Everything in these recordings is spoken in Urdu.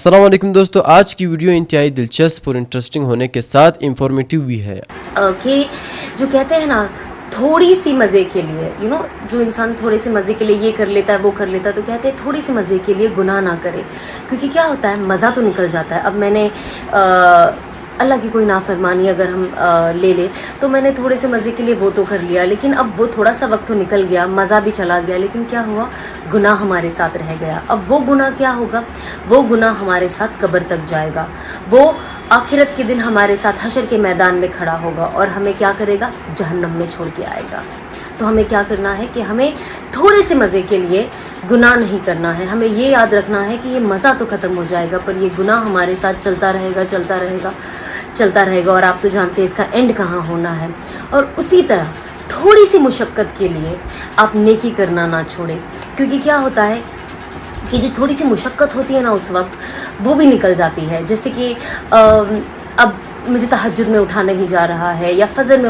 السلام علیکم دوستو، آج کی ویڈیو انتہائی دلچسپ اور انٹرسٹنگ ہونے کے ساتھ انفارمیٹیو بھی ہے۔ کہ جو کہتے ہیں نا تھوڑی سی مزے کے لیے جو انسان تھوڑے سے مزے کے لیے یہ کر لیتا ہے وہ کر لیتا ہے، تو کہتے ہیں تھوڑی سی مزے کے لیے گناہ نہ کرے، کیونکہ کیا ہوتا ہے مزہ تو نکل جاتا ہے۔ اب میں نے اللہ کی کوئی نافرمانی اگر ہم لے لیں تو میں نے تھوڑے سے مزے کے لیے وہ تو کر لیا، لیکن اب وہ تھوڑا سا وقت تو نکل گیا، مزہ بھی چلا گیا، لیکن کیا ہوا، گناہ ہمارے ساتھ رہ گیا۔ اب وہ گناہ کیا ہوگا، وہ گناہ ہمارے ساتھ قبر تک جائے گا، وہ آخرت کے دن ہمارے ساتھ حشر کے میدان میں کھڑا ہوگا اور ہمیں کیا کرے گا، جہنم میں چھوڑ کے آئے گا۔ تو ہمیں کیا کرنا ہے کہ ہمیں تھوڑے سے مزے کے لیے گناہ نہیں کرنا ہے، ہمیں یہ یاد رکھنا ہے کہ یہ مزہ تو ختم ہو جائے گا، پر یہ گناہ ہمارے ساتھ چلتا رہے گا اور آپ تو جانتے ہیں اس کا اینڈ کہاں ہونا ہے۔ اور اسی طرح تھوڑی سی مشقت کے لیے آپ نیکی کرنا نہ چھوڑیں، کیونکہ کیا ہوتا ہے کہ جو تھوڑی سی مشقت ہوتی ہے نا اس وقت وہ بھی نکل جاتی ہے۔ جیسے کہ اب مجھے تہجد میں اٹھا نہیں جا رہا ہے یا فجر میں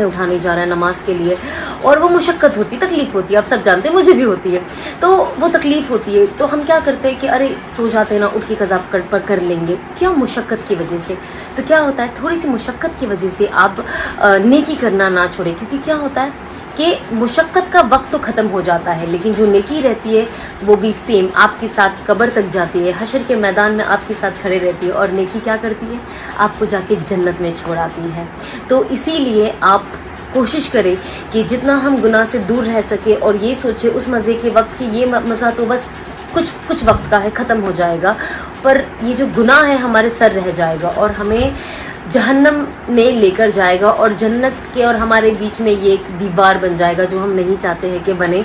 اٹھا نہیں جا رہا ہے نماز کے لیے، اور وہ مشقت ہوتی، تکلیف ہوتی ہے، آپ سب جانتے ہیں، مجھے بھی ہوتی ہے، تو وہ تکلیف ہوتی ہے، تو ہم کیا کرتے ہیں کہ ارے سو جاتے ہیں نا، اٹھ کے قضا کر لیں گے، کیا مشقت کی وجہ سے۔ تو کیا ہوتا ہے تھوڑی سی مشقت کی وجہ سے آپ نیکی کرنا نہ چھوڑیں، کیونکہ کیا ہوتا ہے کہ مشقت کا وقت تو ختم ہو جاتا ہے، لیکن جو نیکی رہتی ہے وہ بھی سیم آپ کے ساتھ قبر تک جاتی ہے، حشر کے میدان میں آپ کے ساتھ کھڑے رہتی ہے، اور نیکی کیا کرتی ہے، آپ کو جا کے جنت میں چھوڑاتی ہے۔ تو اسی لیے آپ کوشش کریں کہ جتنا ہم گناہ سے دور رہ سکے، اور یہ سوچے اس مزے کے وقت کہ یہ مزہ تو بس کچھ وقت کا ہے، ختم ہو جائے گا، پر یہ جو گناہ ہے ہمارے سر رہ جائے گا اور ہمیں جہنم میں لے کر جائے گا، اور جنت کے اور ہمارے بیچ میں یہ ایک دیوار بن جائے گا جو ہم نہیں چاہتے ہیں کہ بنے۔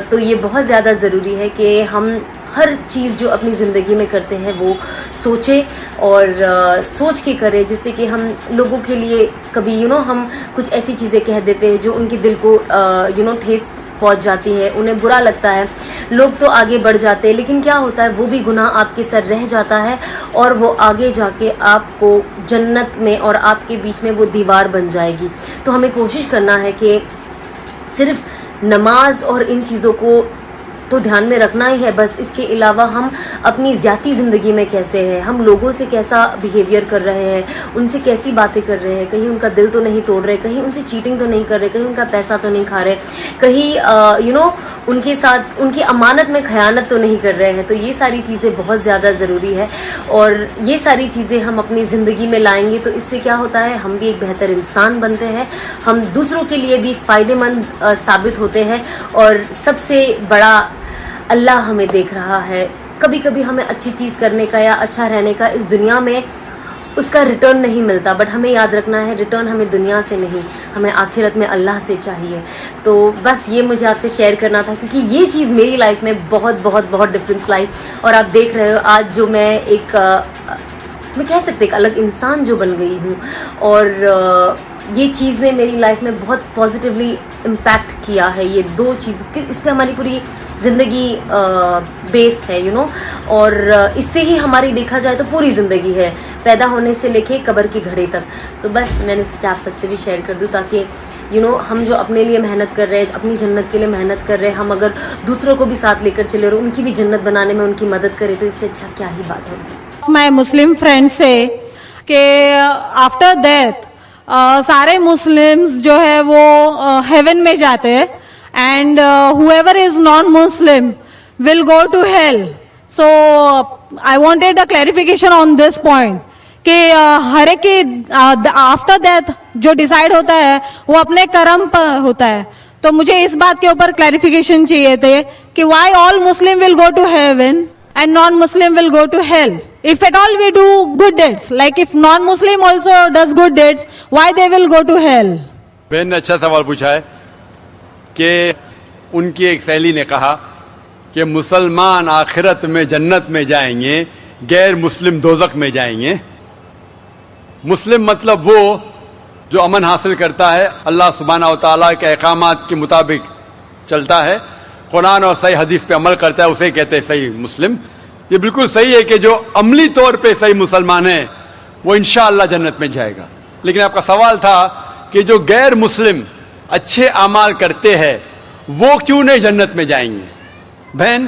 تو یہ بہت زیادہ ضروری ہے کہ ہم ہر چیز جو اپنی زندگی میں کرتے ہیں وہ سوچیں اور سوچ کے کریں، جس سے کہ ہم لوگوں کے لیے کبھی ہم کچھ ایسی چیزیں کہہ دیتے ہیں جو ان کے دل کو ٹھیس پہنچ جاتی ہے، انہیں برا لگتا ہے، لوگ تو آگے بڑھ جاتے ہیں، لیکن کیا ہوتا ہے وہ بھی گناہ آپ کے سر رہ جاتا ہے، اور وہ آگے جا کے آپ کو جنت میں اور آپ کے بیچ میں وہ دیوار بن جائے گی۔ تو ہمیں کوشش کرنا ہے کہ صرف نماز اور ان چیزوں کو تو دھیان میں رکھنا ہی ہے، بس اس کے علاوہ ہم اپنی ذاتی زندگی میں کیسے ہیں، ہم لوگوں سے کیسا بیہیویئر کر رہے ہیں، ان سے کیسی باتیں کر رہے ہیں، کہیں ان کا دل تو نہیں توڑ رہے، کہیں ان سے چیٹنگ تو نہیں کر رہے، کہیں ان کا پیسہ تو نہیں کھا رہے، کہیں ان کے ساتھ ان کی امانت میں خیانت تو نہیں کر رہے ہیں۔ تو یہ ساری چیزیں بہت زیادہ ضروری ہے، اور یہ ساری چیزیں ہم اپنی زندگی میں لائیں گے تو اس سے کیا ہوتا ہے، ہم بھی ایک بہتر انسان بنتے ہیں، ہم دوسروں کے لیے بھی فائدے مند ثابت ہوتے ہیں، اور سب سے بڑا اللہ ہمیں دیکھ رہا ہے۔ کبھی کبھی ہمیں اچھی چیز کرنے کا یا اچھا رہنے کا اس دنیا میں اس کا ریٹرن نہیں ملتا، بٹ ہمیں یاد رکھنا ہے ریٹرن ہمیں دنیا سے نہیں، ہمیں آخرت میں اللہ سے چاہیے۔ تو بس یہ مجھے آپ سے شیئر کرنا تھا، کیونکہ یہ چیز میری لائف میں بہت بہت بہت ڈفرینس لائی، اور آپ دیکھ رہے ہو آج جو میں میں کہہ سکتے ایک الگ انسان جو بن گئی ہوں، اور یہ چیز نے میری لائف میں بہت پازیٹیولی امپیکٹ کیا ہے۔ یہ دو چیز اس پہ ہماری پوری زندگی بیسڈ ہے اور اس سے ہی ہماری دیکھا جائے تو پوری زندگی ہے، پیدا ہونے سے لے کے قبر کے گھڑے تک۔ تو بس میں نے سوچا آپ سب سے بھی شیئر کر دوں، تاکہ ہم جو اپنے لیے محنت کر رہے ہیں، اپنی جنت کے لیے محنت کر رہے ہیں، ہم اگر دوسروں کو بھی ساتھ لے کر چلے اور ان کی بھی جنت بنانے میں ان کی مدد کرے، تو اس سے اچھا کیا ہی بات ہوگی۔ My Muslim friends say کہ after death سارے مسلمز جو ہے وہ ہیون میں جاتے ہیں، and whoever is non-Muslim will go to hell. So I wanted a clarification on this point کہ ہر ایک کی آفٹر ڈیتھ جو ڈیسائیڈ ہوتا ہے وہ اپنے کرم پر ہوتا ہے، تو مجھے اس بات کے اوپر کلیریفیکیشن چاہیے تھے کہ why all Muslim will go to heaven and non-Muslim will go to hell. If at all we do good deeds, like if non-Muslim also does good deeds, why they will go to hell? بہن نے اچھا سوال پوچھا ہے کہ ان کی ایک سہیلی نے کہا کہ مسلمان آخرت میں جنت میں جائیں گے، غیر مسلم دوزخ میں جائیں گے۔ مسلم مطلب وہ جو امن حاصل کرتا ہے، اللہ سبحانہ و تعالیٰ کے احکامات کے مطابق چلتا ہے، قرآن اور صحیح حدیث پہ عمل کرتا ہے، اسے کہتے ہیں صحیح مسلم۔ یہ بالکل صحیح ہے کہ جو عملی طور پہ صحیح مسلمان ہے وہ انشاءاللہ جنت میں جائے گا۔ لیکن آپ کا سوال تھا کہ جو غیر مسلم اچھے اعمال کرتے ہیں وہ کیوں نہیں جنت میں جائیں گے؟ بہن،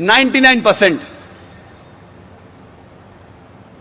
99%,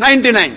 99,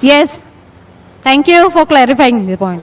Yes. Thank you for clarifying the point.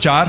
4,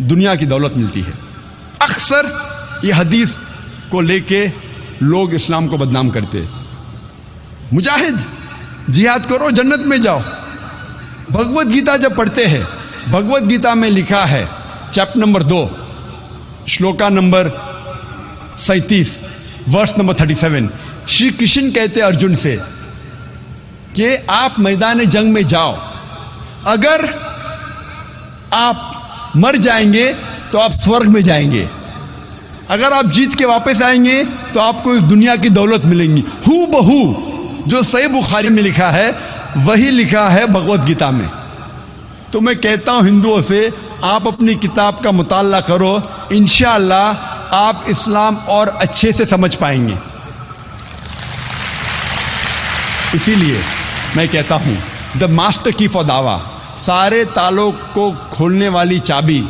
دنیا کی دولت ملتی ہے. اکثر یہ حدیث کو لے کے لوگ اسلام کو بدنام کرتے. مجاہد جہاد کرو جنت میں جاؤ. بھگوت گیتا جب پڑھتے ہیں، بھگوت گیتا میں لکھا ہے chapter number 2 shloka number 37 verse number 37، Shri Krishna کہتے ارجن سے کہ آپ میدان جنگ میں جاؤ، اگر آپ مر جائیں گے تو آپ سورگ میں جائیں گے، اگر آپ جیت کے واپس آئیں گے تو آپ کو اس دنیا کی دولت ملیں گی. ہو بہو جو صحیح بخاری میں لکھا ہے وہی لکھا ہے بھگوت گیتا میں. تو میں کہتا ہوں ہندوؤں سے آپ اپنی کتاب کا مطالعہ کرو، انشاءاللہ آپ اسلام اور اچھے سے سمجھ پائیں گے. اسی لیے میں کہتا ہوں دا ماسٹر کی فار دعویٰ، سارے تالوں کو کھولنے والی چابی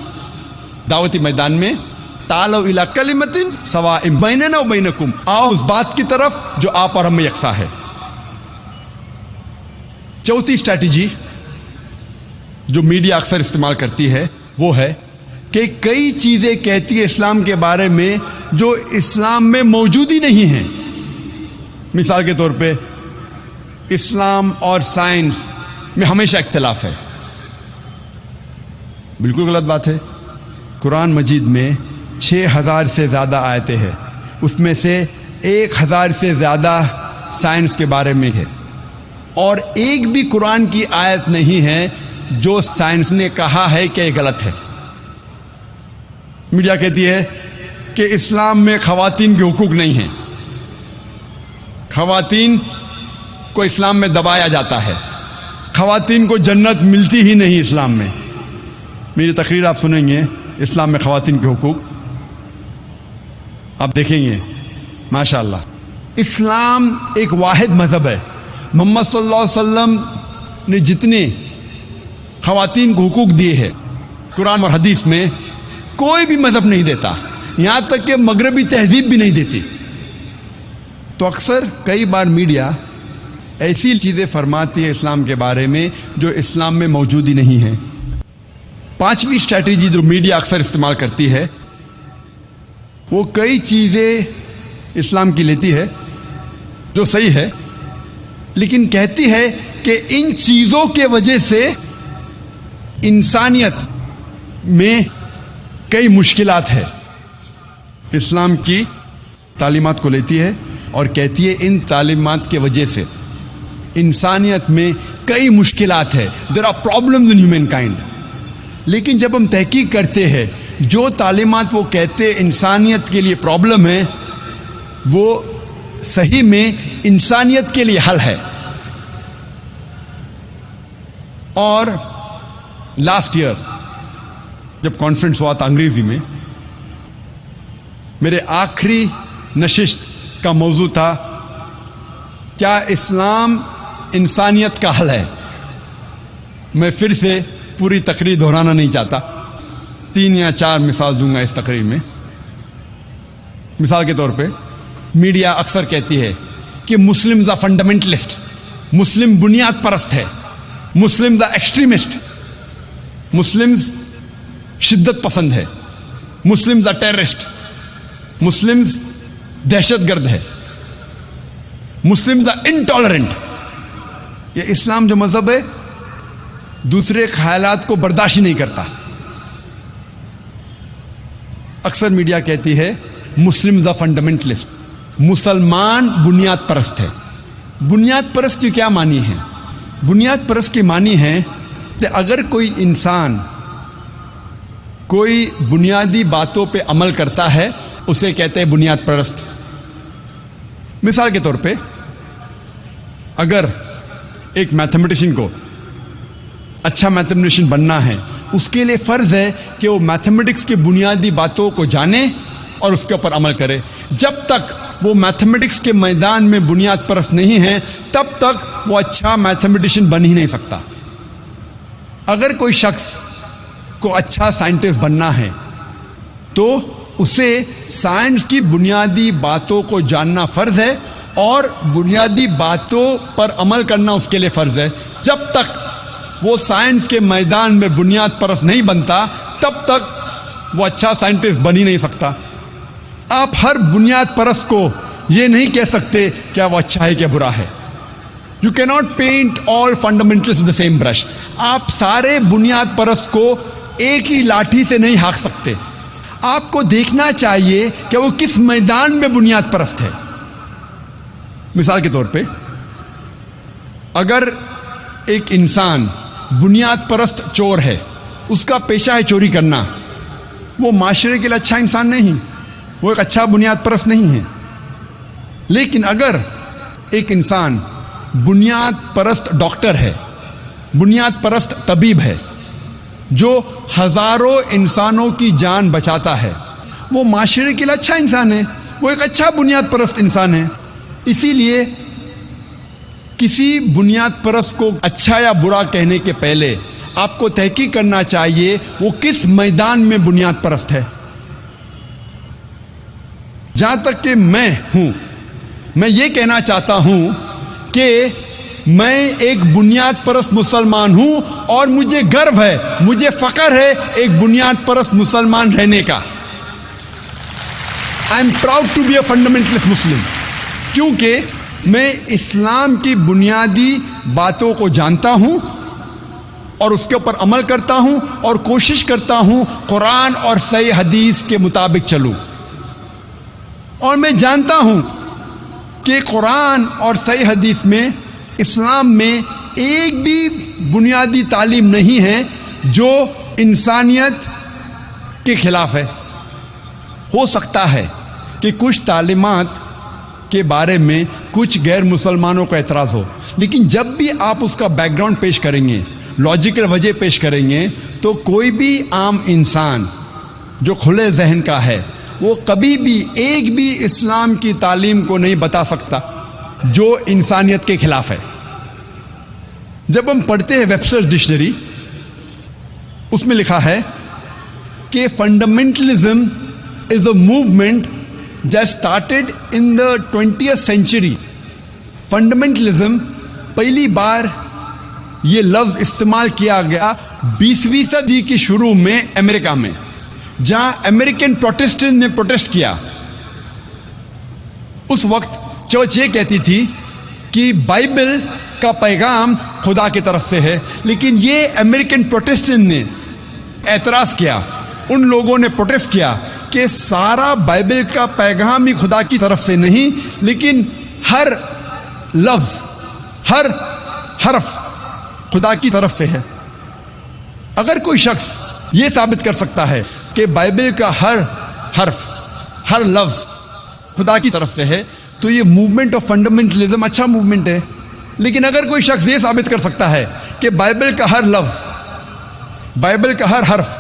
دعوتی میدان میں، تعالوا الی کلمۃ سواء بیننا و بینکم، آؤ اس بات کی طرف جو آپ اور ہم میں یکساں ہے. چوتھی اسٹریٹجی جو میڈیا اکثر استعمال کرتی ہے وہ ہے کہ کئی چیزیں کہتی ہے اسلام کے بارے میں جو اسلام میں موجود ہی نہیں ہیں. مثال کے طور پہ اسلام اور سائنس میں ہمیشہ اختلاف ہے. بالکل غلط بات ہے. قرآن مجید میں 6000 سے زیادہ آیتیں ہیں، اس میں سے 1000 سے زیادہ سائنس کے بارے میں ہے، اور ایک بھی قرآن کی آیت نہیں ہے جو سائنس نے کہا ہے کہ یہ غلط ہے. میڈیا کہتی ہے کہ اسلام میں خواتین کے حقوق نہیں ہیں، خواتین کو اسلام میں دبایا جاتا ہے، خواتین کو جنت ملتی ہی نہیں اسلام میں. میری تقریر آپ سنیں گے اسلام میں خواتین کے حقوق، آپ دیکھیں گے ماشاءاللہ. اسلام ایک واحد مذہب ہے. محمد صلی اللہ علیہ وسلم نے جتنے خواتین کو حقوق دیے ہیں قرآن اور حدیث میں کوئی بھی مذہب نہیں دیتا، یہاں تک کہ مغربی تہذیب بھی نہیں دیتی. تو اکثر کئی بار میڈیا ایسی چیزیں فرماتی ہے اسلام کے بارے میں جو اسلام میں موجود ہی نہیں ہے. پانچویں اسٹریٹجی جو میڈیا اکثر استعمال کرتی ہے وہ کئی چیزیں اسلام کی لیتی ہے جو صحیح ہے، لیکن کہتی ہے کہ ان چیزوں کے وجہ سے انسانیت میں کئی مشکلات ہے. اسلام کی تعلیمات کو لیتی ہے اور کہتی ہے ان تعلیمات کی وجہ سے انسانیت میں کئی مشکلات ہے. There are problems in humankind. لیکن جب ہم تحقیق کرتے ہیں جو تعلیمات وہ کہتے انسانیت کے لیے پرابلم ہے وہ صحیح میں انسانیت کے لیے حل ہے. اور لاسٹ ایئر جب کانفرنس ہوا تھا انگریزی میں، میرے آخری نشست کا موضوع تھا کیا اسلام انسانیت کا حل ہے. میں پھر سے پوری تقریر دہرانا نہیں چاہتا، 3 یا 4 مثال دوں گا اس تقریر میں. مثال کے طور پہ میڈیا اکثر کہتی ہے کہ مسلمز آر فنڈامنٹلسٹ، مسلم بنیاد پرست ہے، مسلمز آر ایکسٹریمسٹ، مسلمز شدت پسند ہے، مسلمز آر ٹیررسٹ، مسلمز دہشت گرد ہے، مسلمز آر انٹالرنٹ. یہ اسلام جو مذہب ہے دوسرے خیالات کو برداشت نہیں کرتا. اکثر میڈیا کہتی ہے مسلمز آر فنڈامنٹلسٹ، مسلمان بنیاد پرست ہے. بنیاد پرست کی کیا معنی ہے؟ بنیاد پرست کی معنی ہے کہ اگر کوئی انسان کوئی بنیادی باتوں پہ عمل کرتا ہے اسے کہتے ہیں بنیاد پرست. مثال کے طور پہ اگر ایک میتھمیٹیشین کو اچھا میتھمیٹیشین بننا ہے اس کے لیے فرض ہے کہ وہ میتھمیٹکس کی بنیادی باتوں کو جانے اور اس کے اوپر عمل کرے. جب تک وہ میتھمیٹکس کے میدان میں بنیاد پرست نہیں ہے تب تک وہ اچھا میتھمیٹیشین بن ہی نہیں سکتا. اگر کوئی شخص کو اچھا سائنٹسٹ بننا ہے تو اسے سائنس کی بنیادی باتوں کو جاننا فرض ہے اور بنیادی باتوں پر عمل کرنا اس کے لیے فرض ہے. جب تک وہ سائنس کے میدان میں بنیاد پرست نہیں بنتا تب تک وہ اچھا سائنٹسٹ بن ہی نہیں سکتا. آپ ہر بنیاد پرست کو یہ نہیں کہہ سکتے کیا وہ اچھا ہے کیا برا ہے. You can not paint all fundamentalist with the same brush. آپ سارے بنیاد پرست کو ایک ہی لاٹھی سے نہیں ہانک سکتے. آپ کو دیکھنا چاہیے کہ وہ کس میدان میں بنیاد پرست ہے. مثال کے طور پہ اگر ایک انسان بنیاد پرست چور ہے, اس کا پیشہ ہے چوری کرنا, وہ معاشرے کے لیے اچھا انسان نہیں, وہ ایک اچھا بنیاد پرست نہیں ہے. لیکن اگر ایک انسان بنیاد پرست ڈاکٹر ہے, بنیاد پرست طبیب ہے, جو ہزاروں انسانوں کی جان بچاتا ہے, وہ معاشرے کے لیے اچھا انسان ہے, وہ ایک اچھا بنیاد پرست انسان ہے. اسی لیے کسی بنیاد پرست کو اچھا یا برا کہنے کے پہلے آپ کو تحقیق کرنا چاہیے وہ کس میدان میں بنیاد پرست ہے. جہاں تک کہ میں ہوں, میں یہ کہنا چاہتا ہوں کہ میں ایک بنیاد پرست مسلمان ہوں اور مجھے گرو ہے, مجھے فخر ہے ایک بنیاد پرست مسلمان رہنے کا. I am proud to be a fundamentalist Muslim, کیونکہ میں اسلام کی بنیادی باتوں کو جانتا ہوں اور اس کے اوپر عمل کرتا ہوں اور کوشش کرتا ہوں قرآن اور صحیح حدیث کے مطابق چلوں. اور میں جانتا ہوں کہ قرآن اور صحیح حدیث میں, اسلام میں ایک بھی بنیادی تعلیم نہیں ہے جو انسانیت کے خلاف ہے. ہو سکتا ہے کہ کچھ تعلیمات کے بارے میں کچھ غیر مسلمانوں کا اعتراض ہو, لیکن جب بھی آپ اس کا بیک گراؤنڈ پیش کریں گے, لاجیکل وجہ پیش کریں گے, تو کوئی بھی عام انسان جو کھلے ذہن کا ہے وہ کبھی بھی ایک بھی اسلام کی تعلیم کو نہیں بتا سکتا جو انسانیت کے خلاف ہے. جب ہم پڑھتے ہیں ویبسٹر ڈکشنری, اس میں لکھا ہے کہ fundamentalism is a movement that started in the 20th century. Fundamentalism پہلی بار یہ لفظ استعمال کیا گیا 20ویں صدی کی شروع میں امریکہ میں, جہاں امریکن پروٹسٹنٹ نے پروٹیسٹ کیا. اس وقت چرچ یہ کہتی تھی کہ بائبل کا پیغام خدا کی طرف سے ہے, لیکن یہ امریکن پروٹسٹنٹ نے اعتراض کیا, ان لوگوں نے پروٹیسٹ کیا کہ سارا بائبل کا پیغام ہی خدا کی طرف سے نہیں, لیکن ہر لفظ, ہر حرف خدا کی طرف سے ہے. اگر کوئی شخص یہ ثابت کر سکتا ہے کہ بائبل کا ہر حرف, ہر لفظ خدا کی طرف سے ہے, تو یہ موومنٹ آف فنڈامنٹلزم اچھا موومنٹ ہے. لیکن اگر کوئی شخص یہ ثابت کر سکتا ہے کہ بائبل کا ہر لفظ, بائبل کا ہر حرف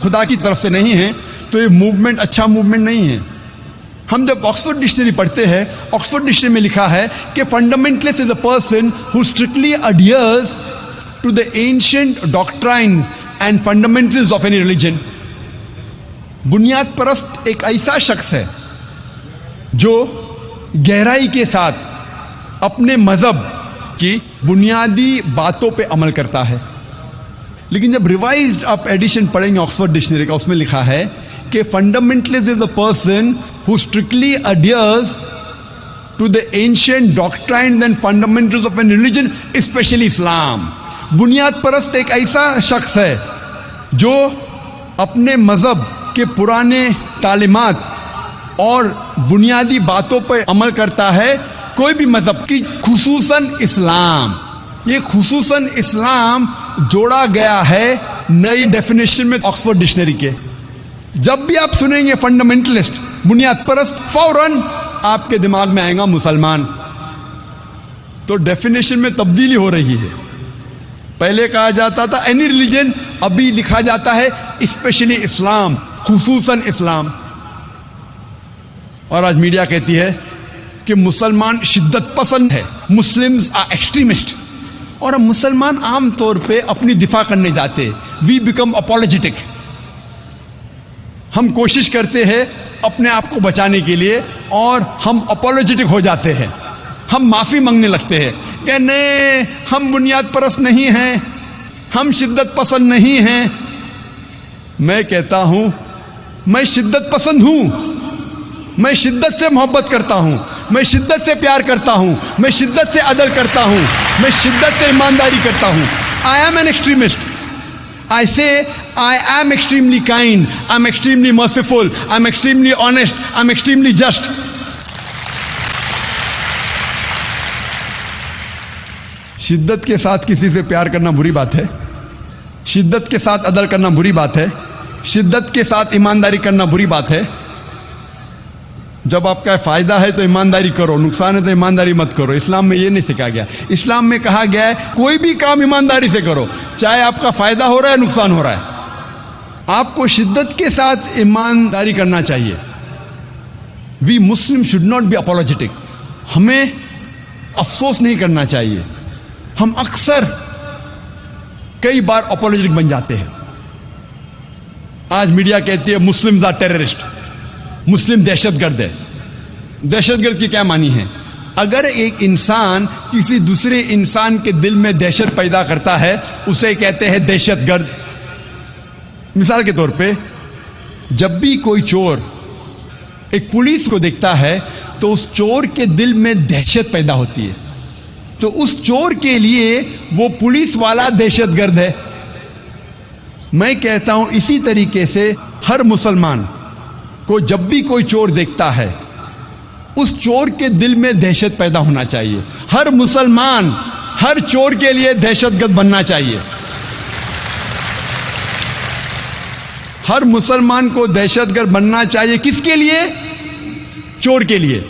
خدا کی طرف سے نہیں ہے, تو یہ موومنٹ اچھا موومنٹ نہیں ہے. ہم جب آکسفورڈ ڈکشنری پڑھتے ہیں, آکسفورڈ ڈکشنری میں لکھا ہے کہ fundamentalist is a person who strictly adheres to the ancient doctrines and fundamentals of any religion. بنیاد پرست ایک ایسا شخص ہے جو گہرائی کے ساتھ اپنے مذہب کی بنیادی باتوں پہ عمل کرتا ہے. لیکن جب ریوائزڈ آپ ایڈیشن پڑھیں گے آکسفورڈ ڈکشنری کا, اس میں لکھا ہے کہ fundamentalist is a person who strictly adheres to the ancient doctrines and fundamentals of an religion, especially Islam. بنیاد پرست ایک ایسا شخص ہے جو اپنے مذہب کے پرانے تعلیمات اور بنیادی باتوں پر عمل کرتا ہے, کوئی بھی مذہب کی, خصوصاً اسلام. یہ خصوصاً اسلام جوڑا گیا ہے نئی ڈیفینیشن میں آکسفورڈ ڈکشنری کے. جب بھی آپ سنیں گے فنڈامنٹلسٹ, بنیاد پرست, فوراً آپ کے دماغ میں آئے گا مسلمان. تو ڈیفینیشن میں تبدیلی ہو رہی ہے. پہلے کہا جاتا تھا اینی ریلیجن, ابھی لکھا جاتا ہے اسپیشلی اسلام, خصوصاً اسلام. اور آج میڈیا کہتی ہے کہ مسلمان شدت پسند ہے, مسلمز آر ایکسٹریمسٹ. اور ہم مسلمان عام طور پہ اپنی دفاع کرنے جاتے, وی بیکم اپولوجیٹک. ہم کوشش کرتے ہیں اپنے آپ کو بچانے کے لیے اور ہم اپولوجیٹک ہو جاتے ہیں, ہم معافی مانگنے لگتے ہیں کہ نہیں, ہم بنیاد پرست نہیں ہیں, ہم شدت پسند نہیں ہیں. میں کہتا ہوں میں شدت پسند ہوں, میں شدت سے محبت کرتا ہوں, میں شدت سے پیار کرتا ہوں, میں شدت سے عدل کرتا ہوں, میں شدت سے ایمانداری کرتا ہوں. I am an extremist. I say I am extremely kind, I'm extremely merciful, I'm extremely honest, I'm extremely just. شدت کے ساتھ کسی سے پیار کرنا بری بات ہے, شدت کے ساتھ عدل کرنا بری بات ہے, شدت کے ساتھ ایمانداری کرنا بری بات ہے. جب آپ کا فائدہ ہے تو ایمانداری کرو, نقصان ہے تو ایمانداری مت کرو. اسلام میں یہ نہیں سکھا گیا. اسلام میں کہا گیا ہے کوئی بھی کام ایمانداری سے کرو, چاہے آپ کا فائدہ ہو رہا ہے نقصان ہو رہا ہے. آپ کو شدت کے ساتھ ایمانداری کرنا چاہیے. We Muslim should not be apologetic. ہمیں افسوس نہیں کرنا چاہیے. ہم اکثر کئی بار اپولوجیٹک بن جاتے ہیں. آج میڈیا کہتی ہے مسلمز آر ٹیررسٹ, مسلم دہشت گرد ہے. دہشت گرد کی کیا معنی ہے؟ اگر ایک انسان کسی دوسرے انسان کے دل میں دہشت پیدا کرتا ہے اسے کہتے ہیں دہشت گرد. مثال کے طور پہ جب بھی کوئی چور ایک پولیس کو دیکھتا ہے تو اس چور کے دل میں دہشت پیدا ہوتی ہے, تو اس چور کے لیے وہ پولیس والا دہشت گرد ہے. میں کہتا ہوں اسی طریقے سے ہر مسلمان کو جب بھی کوئی چور دیکھتا ہے اس چور کے دل میں دہشت پیدا ہونا چاہیے. ہر مسلمان ہر چور کے لیے دہشت گرد بننا چاہیے. ہر مسلمان کو دہشت گرد بننا چاہیے. کس کے لیے؟ چور کے لیے.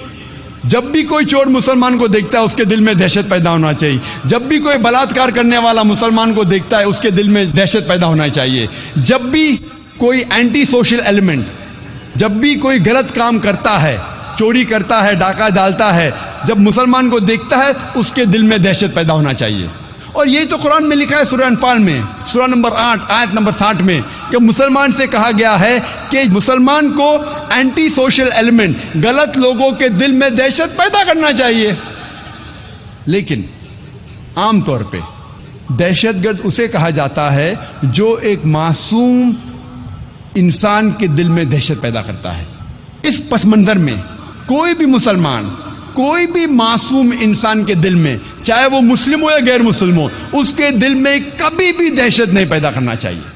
جب بھی کوئی چور مسلمان کو دیکھتا ہے اس کے دل میں دہشت پیدا ہونا چاہیے. جب بھی کوئی بلاತ್ಕಾರ کرنے والا مسلمان کو دیکھتا ہے اس کے دل میں دہشت پیدا ہونا چاہیے. جب بھی کوئی اینٹی سوشل ایلیمنٹ, جب بھی کوئی غلط کام کرتا ہے, چوری کرتا ہے, ڈاکہ ڈالتا ہے, جب مسلمان کو دیکھتا ہے اس کے دل میں دہشت پیدا ہونا چاہیے. اور یہ تو قرآن میں لکھا ہے سورہ انفال میں, سورہ نمبر 8 آیت نمبر 60 میں, کہ مسلمان سے کہا گیا ہے کہ مسلمان کو اینٹی سوشل ایلیمنٹ, غلط لوگوں کے دل میں دہشت پیدا کرنا چاہیے. لیکن عام طور پہ دہشت گرد اسے کہا جاتا ہے جو ایک معصوم انسان کے دل میں دہشت پیدا کرتا ہے. اس پس منظر میں کوئی بھی مسلمان, کوئی بھی معصوم انسان کے دل میں, چاہے وہ مسلم ہو یا غیر مسلم ہو, اس کے دل میں کبھی بھی دہشت نہیں پیدا کرنا چاہیے.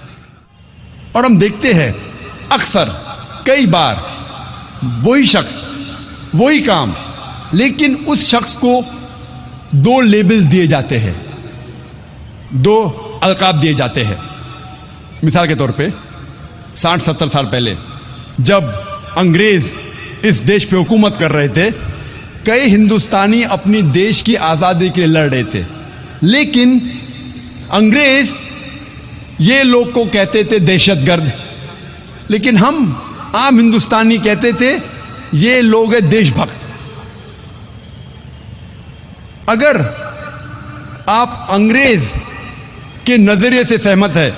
اور ہم دیکھتے ہیں اکثر کئی بار وہی شخص وہی کام, لیکن اس شخص کو دو لیبلز دیے جاتے ہیں, دو القاب دیے جاتے ہیں. مثال کے طور پہ 60-70 سال پہلے جب انگریز اس دیش پہ حکومت کر رہے تھے, کئی ہندوستانی اپنی دیش کی آزادی کے لیے لڑ رہے تھے, لیکن انگریز یہ لوگ کو کہتے تھے دہشت گرد, لیکن ہم عام ہندوستانی کہتے تھے یہ لوگ ہیں دیش بھکت. اگر آپ انگریز کے نظریے سے سہمت ہے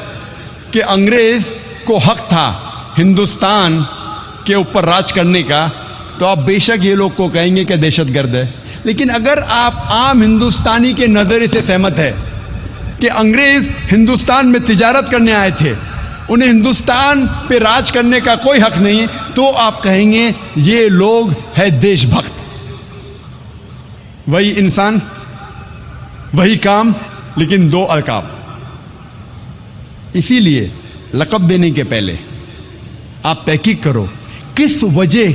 کہ انگریز کو حق تھا ہندوستان کے اوپر راج کرنے کا, تو آپ بے شک یہ لوگ کو کہیں گے کہ دہشت گرد ہے. لیکن اگر آپ عام ہندوستانی کے نظریے سے سہمت ہے کہ انگریز ہندوستان میں تجارت کرنے آئے تھے, انہیں ہندوستان پہ راج کرنے کا کوئی حق نہیں, تو آپ کہیں گے یہ لوگ ہے دیش بھکت. وہی انسان وہی کام, لیکن دو القاب. اسی لیے لقب دینے کے پہلے آپ تحقیق کرو کس وجہ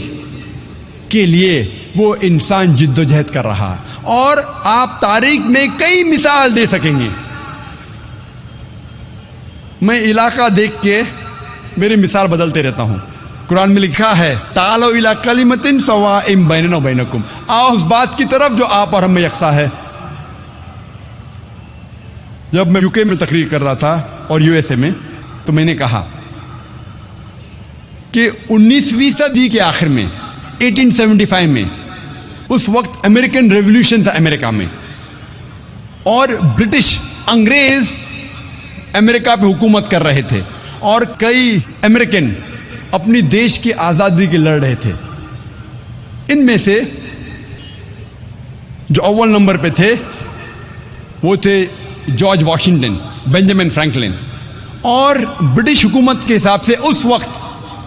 کے لیے وہ انسان جد و جہد کر رہا, اور آپ تاریخ میں کئی مثال دے سکیں گے. میں علاقہ دیکھ کے میری مثال بدلتے رہتا ہوں. قرآن میں لکھا ہے تعالوا الی کلمۃ سواء بیننا و بینکم, آؤ اس بات کی طرف جو آپ اور ہم میں یکساں ہے. جب میں UK میں تقریر کر رہا تھا اور USA میں, تو میں نے کہا کہ 19ویں صدی کے آخر میں 1875 میں, اس وقت امریکن ریولیوشن تھا امریکہ میں, اور برٹش انگریز امریکہ پہ حکومت کر رہے تھے, اور کئی امریکن اپنی دیش کی آزادی کے لڑ رہے تھے. ان میں سے جو اول نمبر پہ تھے وہ تھے جارج واشنگٹن, بینجامن فرینکلن. اور برٹش حکومت کے حساب سے اس وقت